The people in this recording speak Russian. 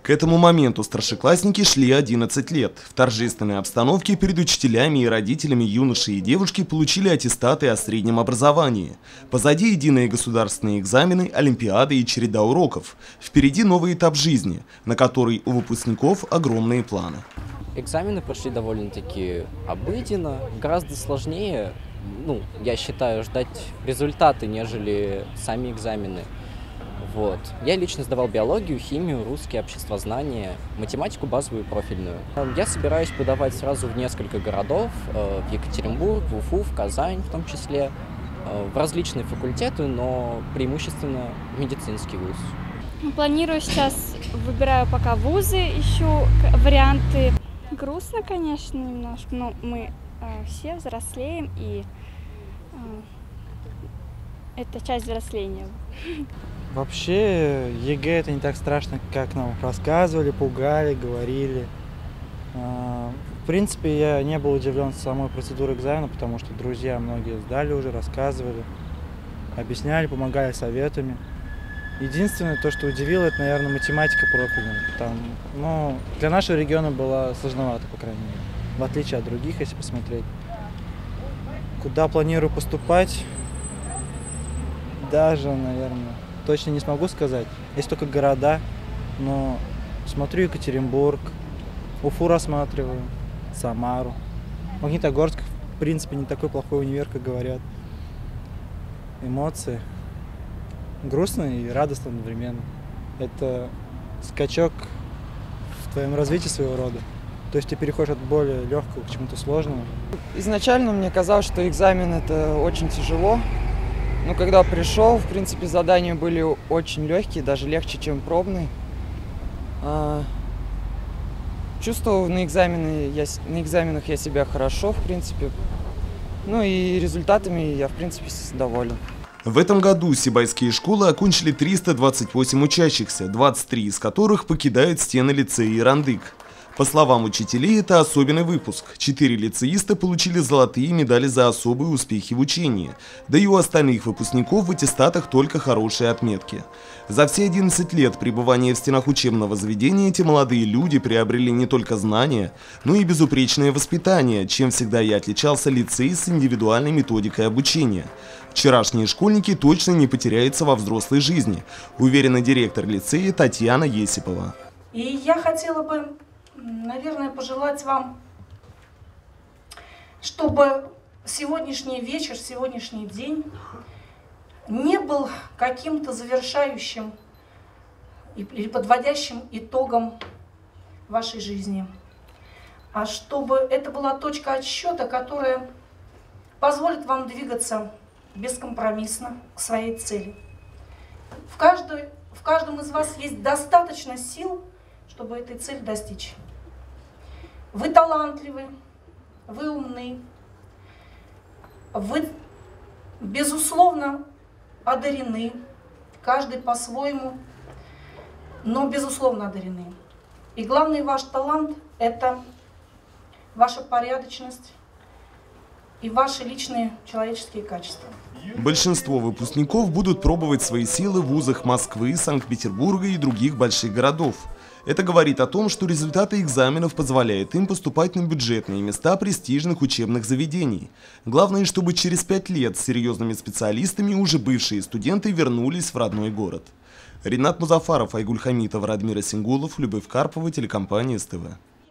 К этому моменту старшеклассники шли 11 лет. В торжественной обстановке перед учителями и родителями юноши и девушки получили аттестаты о среднем образовании. Позади единые государственные экзамены, олимпиады и череда уроков. Впереди новый этап жизни, на который у выпускников огромные планы. Экзамены прошли довольно-таки обыденно, гораздо сложнее, я считаю, ждать результаты, нежели сами экзамены. Вот. Я лично сдавал биологию, химию, русский, обществознание, математику базовую и профильную. Я собираюсь подавать сразу в несколько городов, в Екатеринбург, в Уфу, в Казань в том числе, в различные факультеты, но преимущественно медицинский вуз. Планирую сейчас, выбираю пока вузы, ищу варианты. Грустно, конечно, немножко, но мы все взрослеем, и это часть взросления. Вообще, ЕГЭ это не так страшно, как нам рассказывали, пугали, говорили. В принципе, я не был удивлен самой процедурой экзамена, потому что друзья многие сдали уже, рассказывали, объясняли, помогали советами. Единственное, то, что удивило, это, наверное, математика профильная. Для нашего региона была сложновато, по крайней мере, в отличие от других, если посмотреть. Куда планирую поступать, даже, наверное, точно не смогу сказать. Есть только города, но смотрю Екатеринбург, Уфу рассматриваю, Самару. Магнитогорск, в принципе, не такой плохой универ, как говорят. Эмоции. Грустно и радостно одновременно. Это скачок в твоем развитии своего рода. То есть ты переходишь от более легкого к чему-то сложному. Изначально мне казалось, что экзамен это очень тяжело. Но когда пришел, в принципе, задания были очень легкие, даже легче, чем пробные. Чувствовал на экзаменах я себя хорошо, в принципе. И результатами я, в принципе, доволен. В этом году сибайские школы окончили 328 учащихся, 23 из которых покидают стены лицея Ирандык. По словам учителей, это особенный выпуск. 4 лицеиста получили золотые медали за особые успехи в учении. Да и у остальных выпускников в аттестатах только хорошие отметки. За все 11 лет пребывания в стенах учебного заведения эти молодые люди приобрели не только знания, но и безупречное воспитание, чем всегда и отличался лицей с индивидуальной методикой обучения. Вчерашние школьники точно не потеряются во взрослой жизни, уверена директор лицея Татьяна Есипова. И я хотела бы, наверное, пожелать вам, чтобы сегодняшний вечер, сегодняшний день не был каким-то завершающим или подводящим итогом вашей жизни, а чтобы это была точка отсчета, которая позволит вам двигаться бескомпромиссно к своей цели. В каждом из вас есть достаточно сил, чтобы этой цели достичь. Вы талантливы, вы умны, вы, безусловно, одарены, каждый по-своему, но, безусловно, одарены. И главный ваш талант – это ваша порядочность и ваши личные человеческие качества. Большинство выпускников будут пробовать свои силы в вузах Москвы, Санкт-Петербурга и других больших городов. Это говорит о том, что результаты экзаменов позволяют им поступать на бюджетные места престижных учебных заведений. Главное, чтобы через 5 лет с серьезными специалистами уже бывшие студенты вернулись в родной город. Ринат Музафаров, Айгуль Хамитов, Радмир Асингулов, Любовь Карпова, телекомпания СТВ.